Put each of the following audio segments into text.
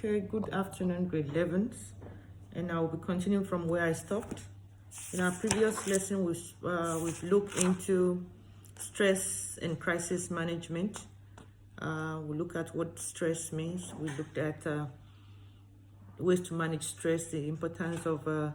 Okay, good afternoon, grade 11s, and I'll be continuing from where I stopped. In our previous lesson, we've looked into stress and crisis management. We look at what stress means. We looked at ways to manage stress, the importance of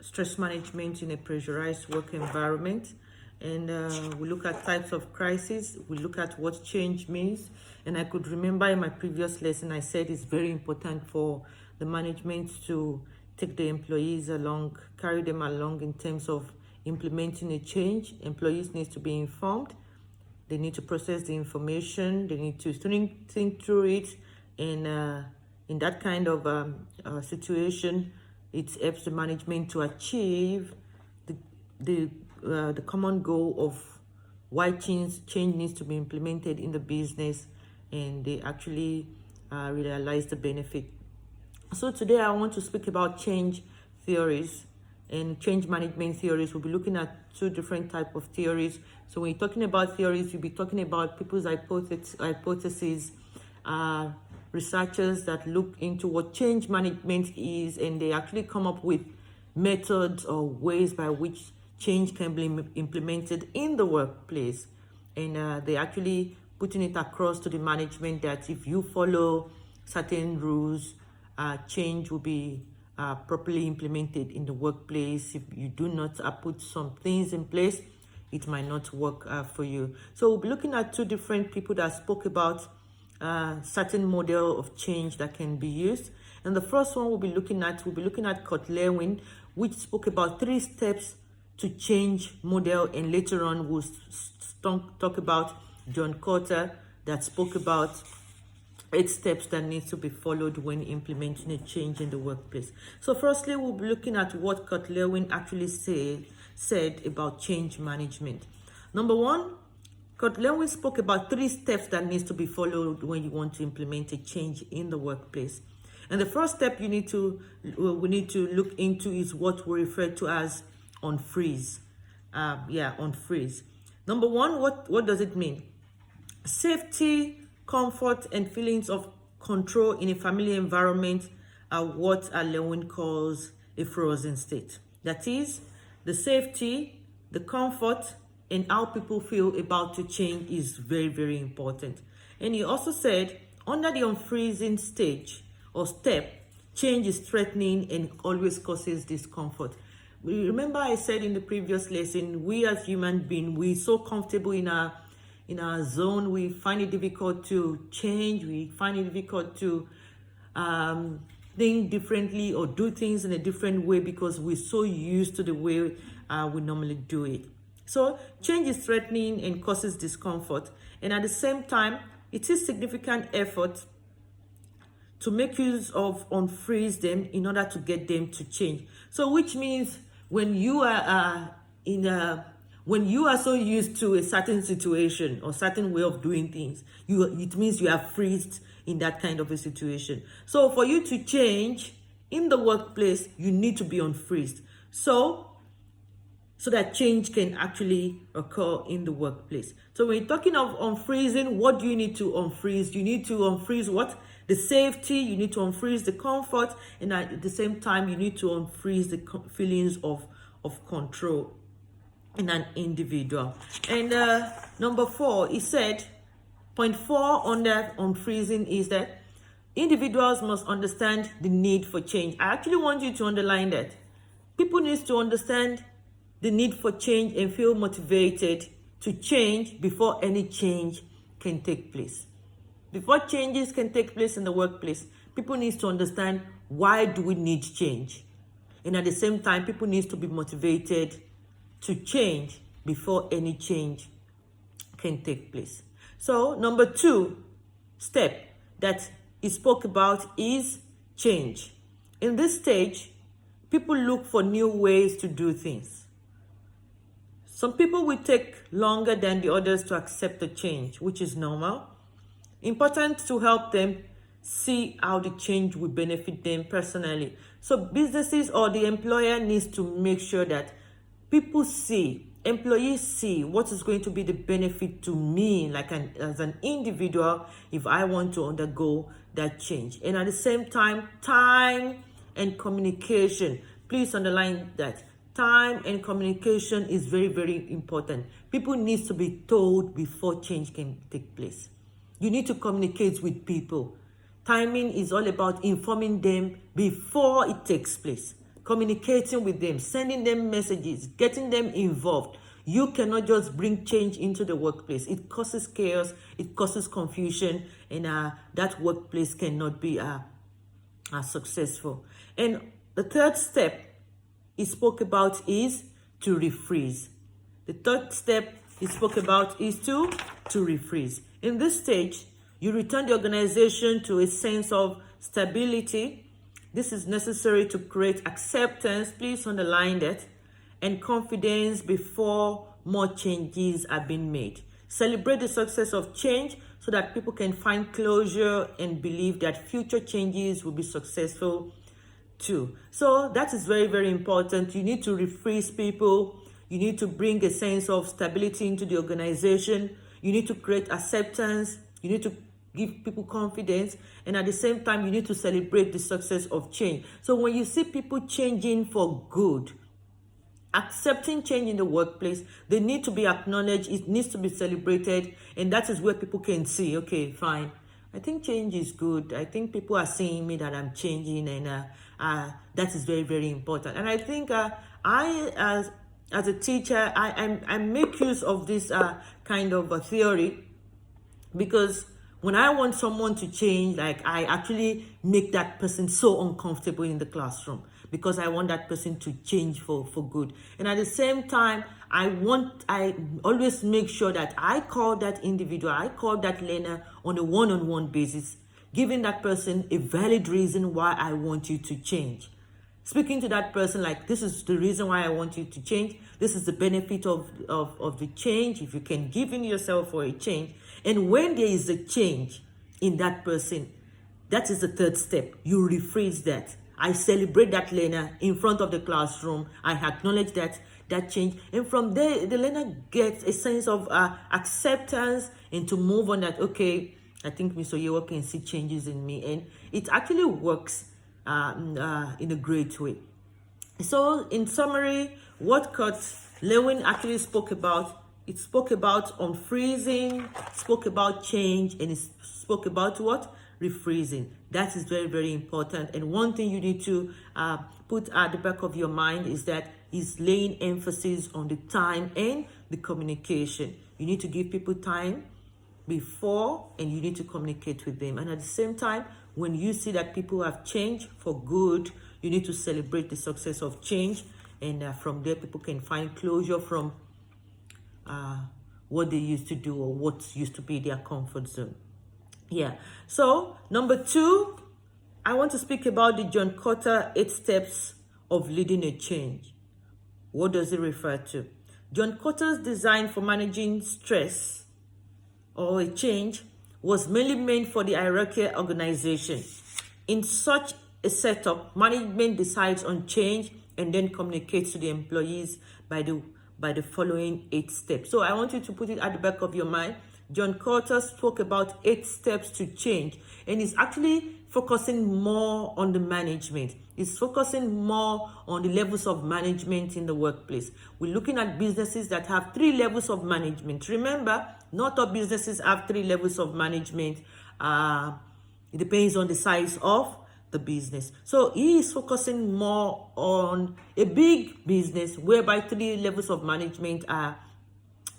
stress management in a pressurized work environment. And we look at types of crisis. We look at what change means. And I could remember in my previous lesson, I said it's very important for the management to take the employees along, carry them along in terms of implementing a change. Employees need to be informed. They need to process the information. They need to think through it. And in that kind of situation, it helps the management to achieve the common goal of why change needs to be implemented in the business, and they actually realize the benefit. So today I want to speak about change theories and change management theories. We'll be looking at two different types of theories. So when you're talking about theories, you'll be talking about people's hypotheses, researchers that look into what change management is, and they actually come up with methods or ways by which change can be implemented in the workplace. And they actually putting it across to the management that if you follow certain rules, change will be properly implemented in the workplace. If you do not put some things in place, it might not work for you. So we'll be looking at two different people that spoke about certain model of change that can be used. And the first one we'll be looking at Kurt Lewin, which spoke about 3 steps to change model, and later on we'll talk about John Kotter that spoke about 8 steps that need to be followed when implementing a change in the workplace. So firstly, we'll be looking at what Kurt Lewin actually said about change management. Number 1, Kurt Lewin spoke about 3 steps that needs to be followed when you want to implement a change in the workplace. And the first step we need to look into is what we refer to as unfreeze. Unfreeze. Number 1, what does it mean? Safety, comfort, and feelings of control in a family environment are what Lewin calls a frozen state. That is, the safety, the comfort, and how people feel about to change is very, very important. And he also said, under the unfreezing stage or step, change is threatening and always causes discomfort. Remember I said in the previous lesson, we as human beings, we're so comfortable in our zone. We find it difficult to change. We find it difficult to think differently or do things in a different way because we're so used to the way we normally do it. So change is threatening and causes discomfort. And at the same time, it is significant effort to make use of unfreeze them in order to get them to change. So which means when you are when you are so used to a certain situation or certain way of doing things, it means you are freezed in that kind of a situation. So for you to change in the workplace, you need to be unfreezed. So that change can actually occur in the workplace. So when you're talking of unfreezing, what do you need to unfreeze? You need to unfreeze what? The safety, you need to unfreeze the comfort, and at the same time, you need to unfreeze the feelings of control in an individual. And number 4, he said, point 4 under unfreezing is that individuals must understand the need for change. I actually want you to underline that. People need to understand the need for change and feel motivated to change before any change can take place. Before changes can take place in the workplace, people need to understand why do we need change. And at the same time, people need to be motivated to change before any change can take place. So number 2 step that he spoke about is change. In this stage, people look for new ways to do things. Some people will take longer than the others to accept the change, which is normal. Important to help them see how the change will benefit them personally. So businesses or the employer needs to make sure that employees see what is going to be the benefit to me, like as an individual, if I want to undergo that change. And at the same time, time and communication. Please underline that. Time and communication is very, very important. People need to be told before change can take place. You need to communicate with people. Timing is all about informing them before it takes place. Communicating with them, sending them messages, getting them involved. You cannot just bring change into the workplace. It causes chaos, it causes confusion, and that workplace cannot be successful. And the third step he spoke about is to refreeze. The third step he spoke about is to refreeze. In this stage, you return the organization to a sense of stability. This is necessary to create acceptance, please underline that, and confidence before more changes are being made. Celebrate the success of change so that people can find closure and believe that future changes will be successful too. So that is very, very important. You need to refreeze people. You need to bring a sense of stability into the organization. You need to create acceptance. You need to give people confidence, and at the same time you need to celebrate the success of change. So when you see people changing for good, accepting change in the workplace, they need to be acknowledged, it needs to be celebrated, and that is where people can see, okay, fine, I think change is good. I think people are seeing me that I'm changing, and that is very, very important. And I think I as a teacher, I make use of this kind of a theory, because when I want someone to change, like, I actually make that person so uncomfortable in the classroom, because I want that person to change for good. And at the same time, I always make sure that I call that individual, I call that learner on a one-on-one basis, giving that person a valid reason why I want you to change. Speaking to that person like, this is the reason why I want you to change. This is the benefit of the change, if you can give in yourself for a change. And when there is a change in that person, that is the third step. You rephrase that. I celebrate that learner in front of the classroom. I acknowledge that change. And from there, the learner gets a sense of acceptance, and to move on that, okay, I think Mr. Yewa can see changes in me. And it actually works in a great way. So in summary, what Kurt Lewin actually spoke about, it spoke about unfreezing, spoke about change, and it spoke about what? Refreezing. That is very, very important. And one thing you need to put at the back of your mind is that he's laying emphasis on the time and the communication. You need to give people time before, and you need to communicate with them. And at the same time, when you see that people have changed for good, you need to celebrate the success of change. And from there, people can find closure from what they used to do or what used to be their comfort zone. Yeah. So number 2, I want to speak about the John Kotter 8 steps of leading a change. What does it refer to? John Kotter's design for managing stress or a change was mainly meant for the hierarchical organization. In such a setup, management decides on change and then communicates to the employees by the following 8 steps. So I want you to put it at the back of your mind. John Kotter spoke about 8 steps to change, and he's actually focusing more on the management. He's focusing more on the levels of management in the workplace. We're looking at businesses that have 3 levels of management. Remember, not all businesses have 3 levels of management. It depends on the size of the business. So he is focusing more on a big business whereby 3 levels of management are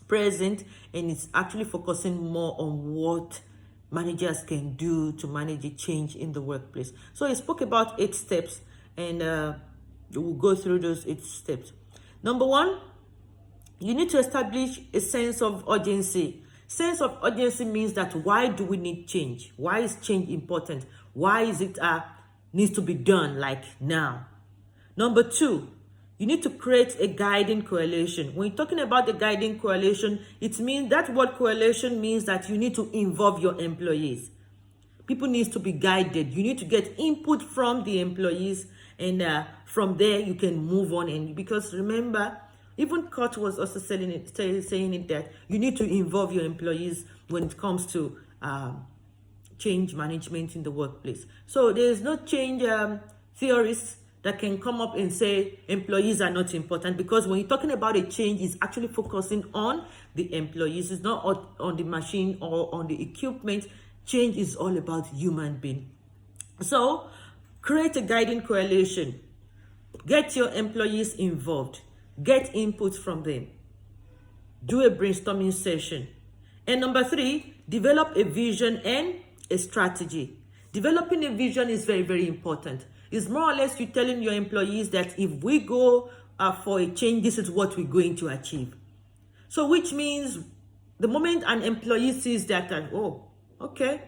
present, and it's actually focusing more on what managers can do to manage a change in the workplace. So he spoke about 8 steps, and we'll go through those 8 steps. Number 1, you need to establish a sense of urgency. Sense of urgency means that why do we need change? Why is change important? Why is it needs to be done like now? Number 2, you need to create a guiding coalition. When you're talking about the guiding coalition, it means that word coalition means that you need to involve your employees. People need to be guided. You need to get input from the employees, and from there you can move on. And because remember, even Kurt was also saying it that you need to involve your employees when it comes to change management in the workplace. So there's no change theories that can come up and say employees are not important, because when you're talking about a change, it's actually focusing on the employees. It's not on the machine or on the equipment. Change is all about human being. So create a guiding coalition. Get your employees involved. Get input from them. Do a brainstorming session. And number 3, develop a vision and a strategy. Developing a vision is very, very important. It's more or less you telling your employees that if we go for a change, this is what we're going to achieve. So which means the moment an employee sees that, oh, okay,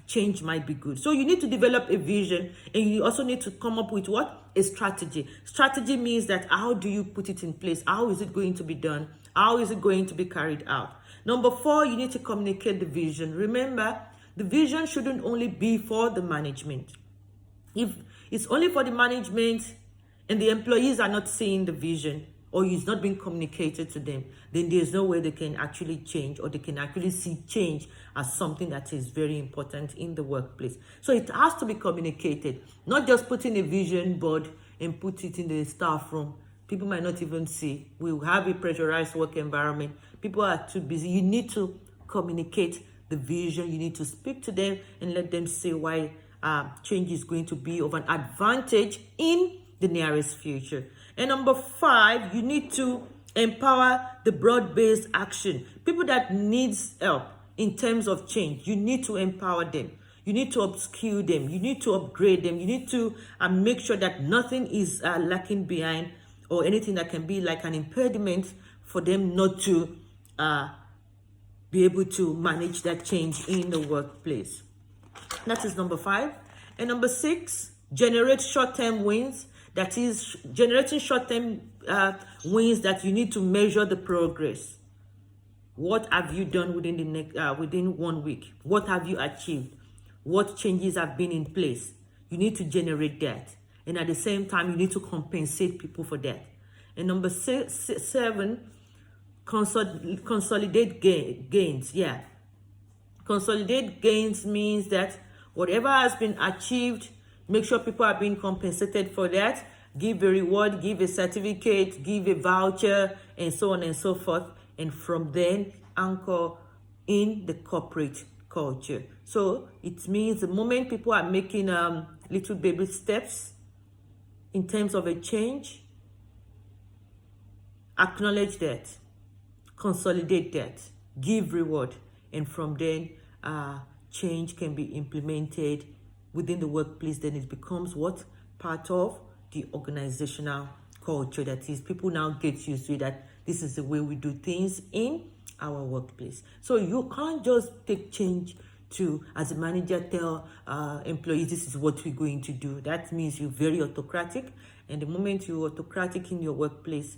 change might be good. So you need to develop a vision, and you also need to come up with what? A strategy. Strategy means that how do you put it in place? How is it going to be done? How is it going to be carried out? Number 4, you need to communicate the vision. Remember, the vision shouldn't only be for the management. If it's only for the management and the employees are not seeing the vision, or it's not being communicated to them, then there's no way they can actually change, or they can actually see change as something that is very important in the workplace. So it has to be communicated, not just putting a vision board and put it in the staff room. People might not even see. We have a pressurized work environment. People are too busy. You need to communicate the vision. You need to speak to them and let them say why change is going to be of an advantage in the nearest future. And number 5, you need to empower the broad-based action. People that needs help in terms of change, you need to empower them. You need to upskill them. You need to upgrade them. You need to make sure that nothing is lacking behind, or anything that can be like an impediment for them not to be able to manage that change in the workplace. That is number 5. And number 6, generate short-term wins. That is generating short-term wins that you need to measure the progress. What have you done within the next within 1 week? What have you achieved? What changes have been in place? You need to generate that, and at the same time, you need to compensate people for that. And number 7, consolidate gains. Yeah, consolidate gains means that whatever has been achieved, make sure people are being compensated for that. Give a reward, give a certificate, give a voucher, and so on and so forth. And from then, anchor in the corporate culture. So it means the moment people are making little baby steps in terms of a change, acknowledge that, consolidate that, give reward, and from then, change can be implemented within the workplace. Then it becomes what? Part of the organizational culture. That is, people now get used to it, that this is the way we do things in our workplace. So you can't just take change to, as a manager, tell employees this is what we're going to do. That means you're very autocratic, and the moment you're autocratic in your workplace,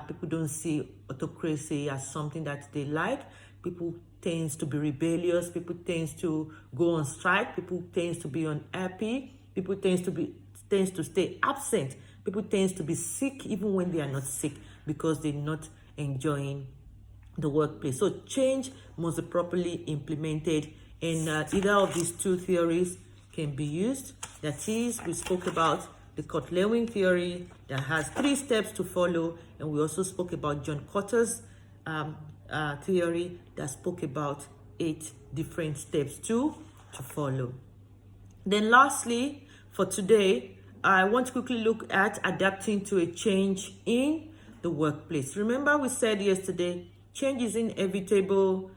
people don't see autocracy as something that they like. People tends to be rebellious. People tends to go on strike. People tends to be unhappy. People tends to stay absent. People tends to be sick even when they are not sick, because they're not enjoying the workplace. So change must be properly implemented, and either of these 2 theories can be used. That is, we spoke about the Kotler-Wing theory that has 3 steps to follow, and we also spoke about John Cotter's theory that spoke about 8 different steps to follow. Then lastly, for today, I want to quickly look at adapting to a change in the workplace. Remember, we said yesterday, change is inevitable.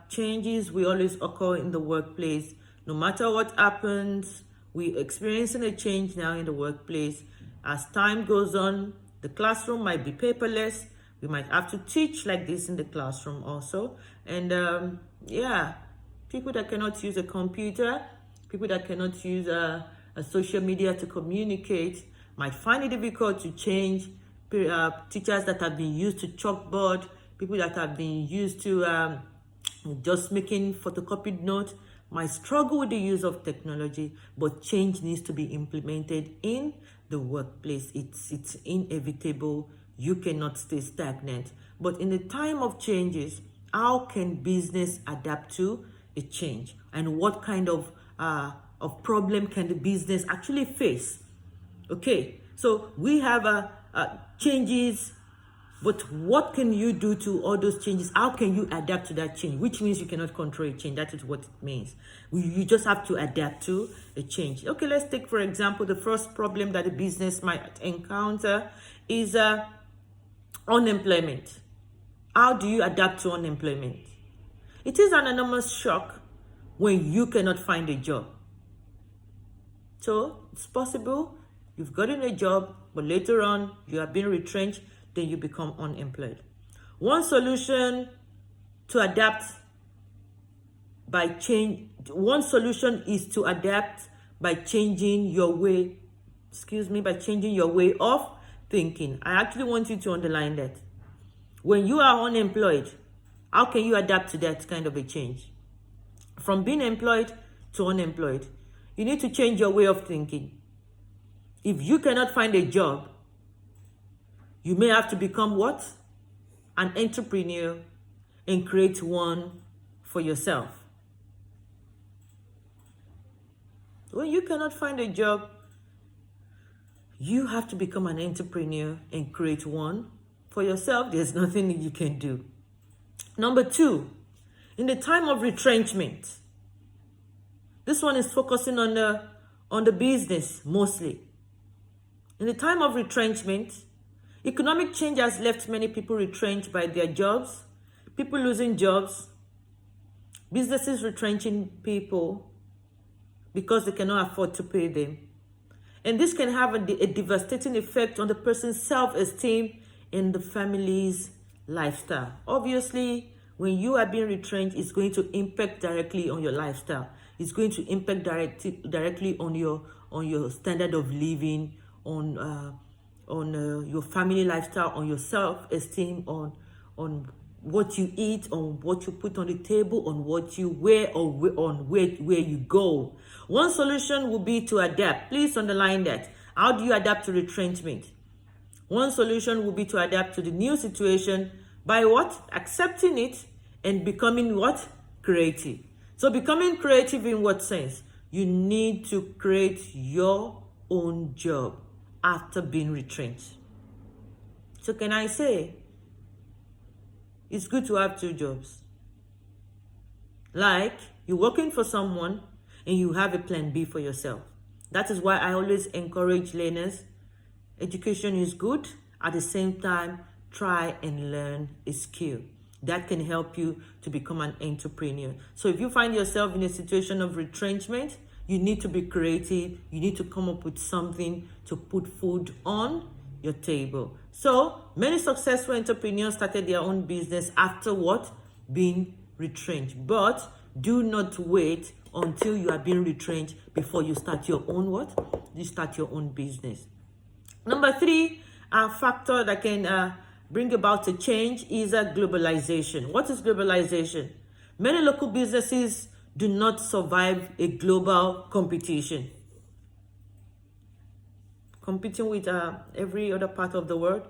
Changes will always occur in the workplace. No matter what happens, we're experiencing a change now in the workplace. As time goes on, the classroom might be paperless. We might have to teach like this in the classroom also. And people that cannot use a computer, people that cannot use a social media to communicate might find it difficult to change. Teachers that have been used to chalkboard, people that have been used to just making photocopied notes might struggle with the use of technology, but change needs to be implemented in the workplace. It's inevitable. You cannot stay stagnant. But in the time of changes, how can business adapt to a change? and what kind of problem can the business actually face. Okay, so we have changes, but what can you do to all those changes? How can you adapt to that change? Which means you cannot control a change. That is what it means. You just have to adapt to a change. Okay, let's take, for example, the first problem that a business might encounter is unemployment. How do you adapt to unemployment? It is an enormous shock when you cannot find a job. So it's possible you've gotten a job, but later on you have been retrenched, then you become unemployed. One solution to adapt one solution is to adapt by changing your way, by changing your way of thinking. I actually want you to underline that. When you are unemployed, how can you adapt to that kind of a change? From being employed to unemployed, you need to change your way of thinking. If you cannot find a job, you may have to become what? An entrepreneur and create one for yourself. When you cannot find a job, you have to become an entrepreneur and create one for yourself. There's nothing you can do. Number 2, in the time of retrenchment, this one is focusing on the business mostly. In the time of retrenchment, economic change has left many people retrenched by their jobs, people losing jobs, businesses retrenching people because they cannot afford to pay them. And this can have a devastating effect on the person's self-esteem and the family's lifestyle. Obviously, when you are being retrenched, it's going to impact directly on your lifestyle. It's going to impact directly on your standard of living, on your family lifestyle, on your self-esteem, on what you eat, on what you put on the table, on what you wear, or on where you go. One solution would be to adapt. Please underline that. How do you adapt to retrenchment? One solution would be to adapt to the new situation by what? Accepting it and becoming what? Creative. So becoming creative in what sense? You need to create your own job after being retrenched. So can I say, it's good to have 2 jobs. Like, you're working for someone and you have a plan B for yourself. That is why I always encourage learners. Education is good. At the same time, try and learn a skill that can help you to become an entrepreneur. So if you find yourself in a situation of retrenchment, you need to be creative. You need to come up with something to put food on your table. So many successful entrepreneurs started their own business after what? Being retrenched. But do not wait until you are being retrenched before you start your own what? You start your own business. Number 3, a factor that can bring about a change is globalization. What is globalization? Many local businesses do not survive a global competition. Competing with every other part of the world,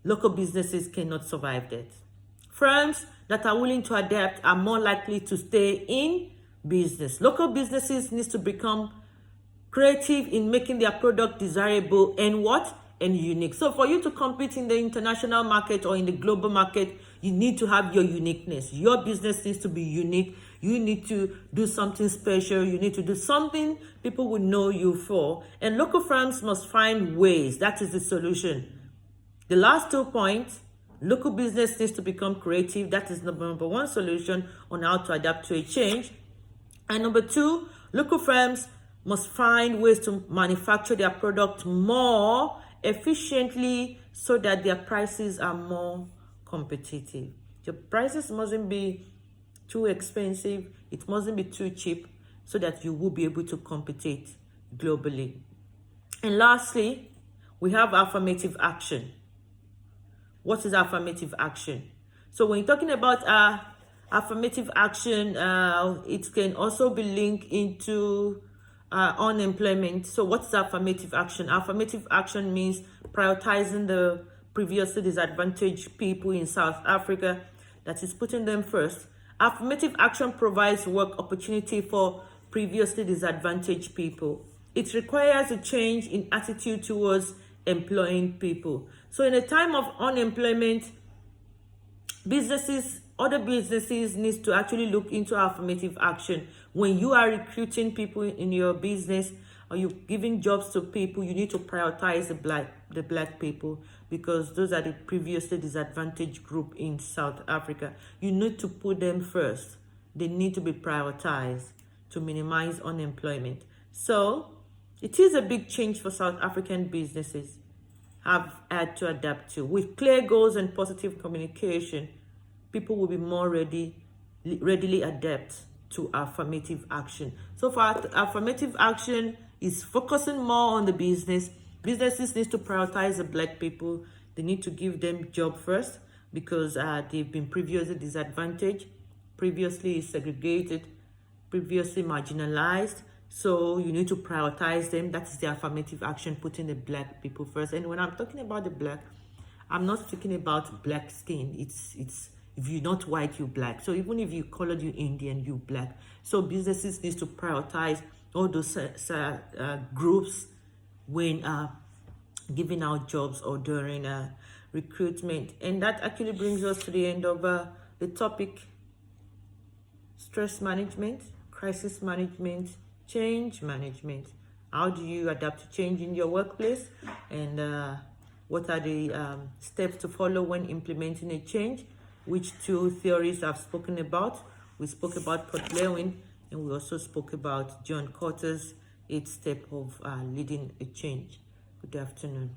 local businesses cannot survive that. Firms that are willing to adapt are more likely to stay in business. Local businesses need to become creative in making their product desirable and what? And unique. So for you to compete in the international market or in the global market, you need to have your uniqueness. Your business needs to be unique. You need to do something special. You need to do something people will know you for. And local firms must find ways. That is the solution. The last 2 points, local business needs to become creative. That is number 1 solution on how to adapt to a change. And number 2, local firms must find ways to manufacture their product more efficiently so that their prices are more competitive. Your prices mustn't be too expensive. It mustn't be too cheap so that you will be able to compete globally. And lastly, we have affirmative action. What is affirmative action? So when you're talking about affirmative action, it can also be linked into unemployment. So what's affirmative action? Affirmative action means prioritizing the previously disadvantaged people in South Africa, that is putting them first Affirmative action provides work opportunity for previously disadvantaged people. It requires a change in attitude towards employing people. So in a time of unemployment, other businesses need to actually look into affirmative action. When you are recruiting people in your business or you're giving jobs to people, you need to prioritize the black people, because those are the previously disadvantaged group in South Africa. You need to put them first. They need to be prioritized to minimize unemployment. So it is a big change for South African businesses have had to adapt to. With clear goals and positive communication, people will be more readily adapt to affirmative action. So for affirmative action is focusing more on the business. Businesses need to prioritize the black people. They need to give them job first, because they've been previously disadvantaged, previously segregated, previously marginalized. So you need to prioritize them. That is the affirmative action, putting the black people first. And when I'm talking about the black, I'm not talking about black skin. It's if you're not white, you're black. So even if you colored, you Indian, you black. So businesses need to prioritize all those groups when giving out jobs or during recruitment. And that actually brings us to the end of the topic: stress management, crisis management, change management. How do you adapt to change in your workplace? And what are the steps to follow when implementing a change? Which two theories I've spoken about? We spoke about Port Lewin, and we also spoke about John Cotter's 8 steps of leading a change. Good afternoon.